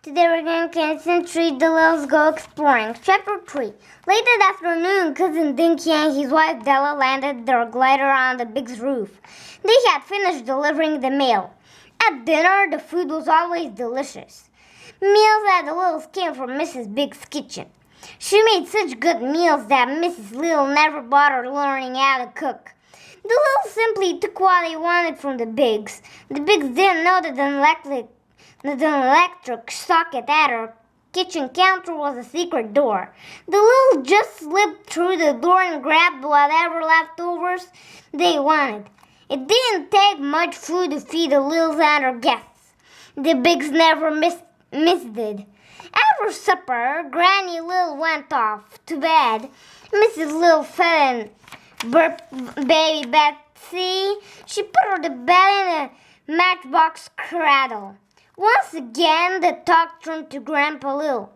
Today we're going to concentrate the Littles Go Exploring. Chapter 3. Late that afternoon, Cousin Dinky and his wife Della landed their glider on the big roof. They had finished delivering the mail. At dinner, the food was always delicious. Meals at the Littles came from Mrs. Big's kitchen. She made such good meals that Mrs. Little never bothered learning how to cook. The Littles simply took what they wanted from the Bigs. The Bigs didn't know that the electric socket at her kitchen counter was a secret door. The Littles just slipped through the door and grabbed whatever leftovers they wanted. It didn't take much food to feed the Littles and her guests. The Bigs never missed it. After supper, Granny Little went off to bed. Mrs. Little fed baby Betsy. She put her to bed in a matchbox cradle. Once again, the talk turned to Grandpa Little.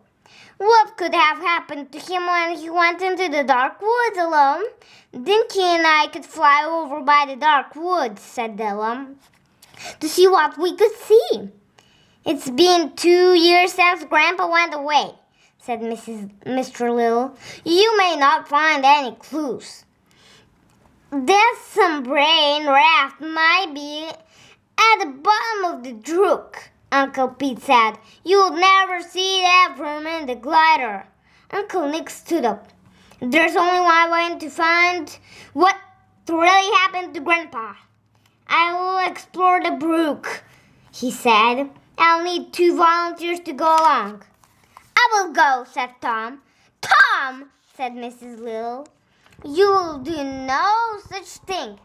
What could have happened to him when he went into the dark woods alone? Dinky and I could fly over by the dark woods, said Della, to see what we could see. It's been 2 years since Grandpa went away, said Mr. Little. You may not find any clues. There's some brain raft might be at the bottom of the brook, Uncle Pete said. You'll never see that from in the glider. Uncle Nick stood up. There's only one way to find what really happened to Grandpa. I will explore the brook, he said. I'll need 2 volunteers to go along. I will go, said Tom. Tom, said Mrs. Little. You'll do no such thing.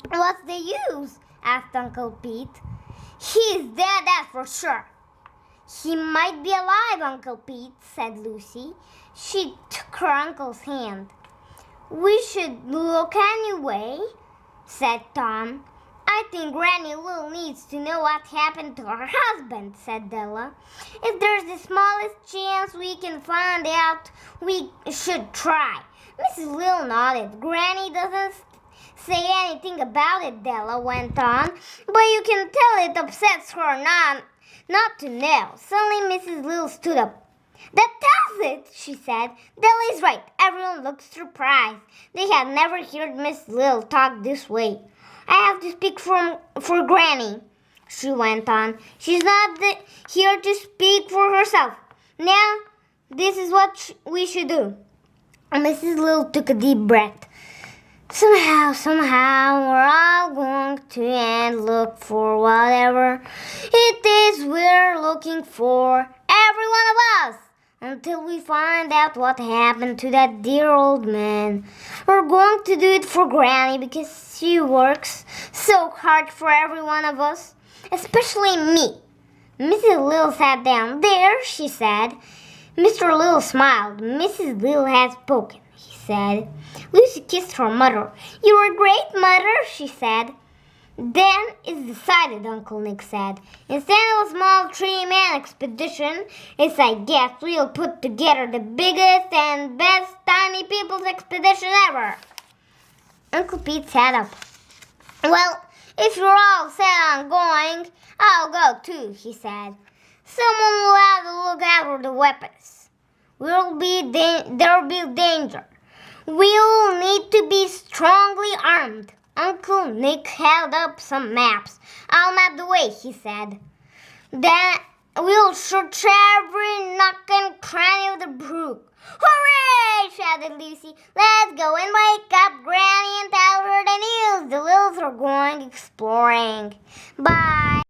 What's the use? Asked Uncle Pete. He's dead, that's for sure. He might be alive, Uncle Pete, said Lucy. She took her uncle's hand. We should look anyway, said Tom. I think Granny Little needs to know what happened to her husband, said Della. If there's the smallest chance we can find out, we should try. Mrs. Little nodded. Granny doesn't say anything about it, Della went on, but you can tell it upsets her not to know. Suddenly Mrs. Little stood up. That tells it, she said. Della's right. Everyone looked surprised. They had never heard Miss Little talk this way. I have to speak for Granny, she went on. She's not here to speak for herself. Now, this is what we should do. Mrs. Little took a deep breath. Somehow, we're all going to and look for whatever it is we're looking for, every one of us, until we find out what happened to that dear old man. We're going to do it for Granny because she works so hard for every one of us, especially me. Mrs. Little sat down. There, she said. Mr. Little smiled. Mrs. Little has spoken, he said. Lucy kissed her mother. You're a great mother, she said. Then it's decided, Uncle Nick said. Instead of a small 3-man expedition, I guess we'll put together the biggest and best tiny people's expedition ever. Uncle Pete sat up. Well, if you're all set on going, I'll go too, he said. Someone will have to look after the weapons. There'll be danger. We'll need to be strongly armed. Uncle Nick held up some maps. I'll map the way, he said. Then we'll search every nook and cranny of the brook. Hooray! Shouted Lucy. Let's go and wake up Granny and tell her the news. The Littles are going exploring. Bye.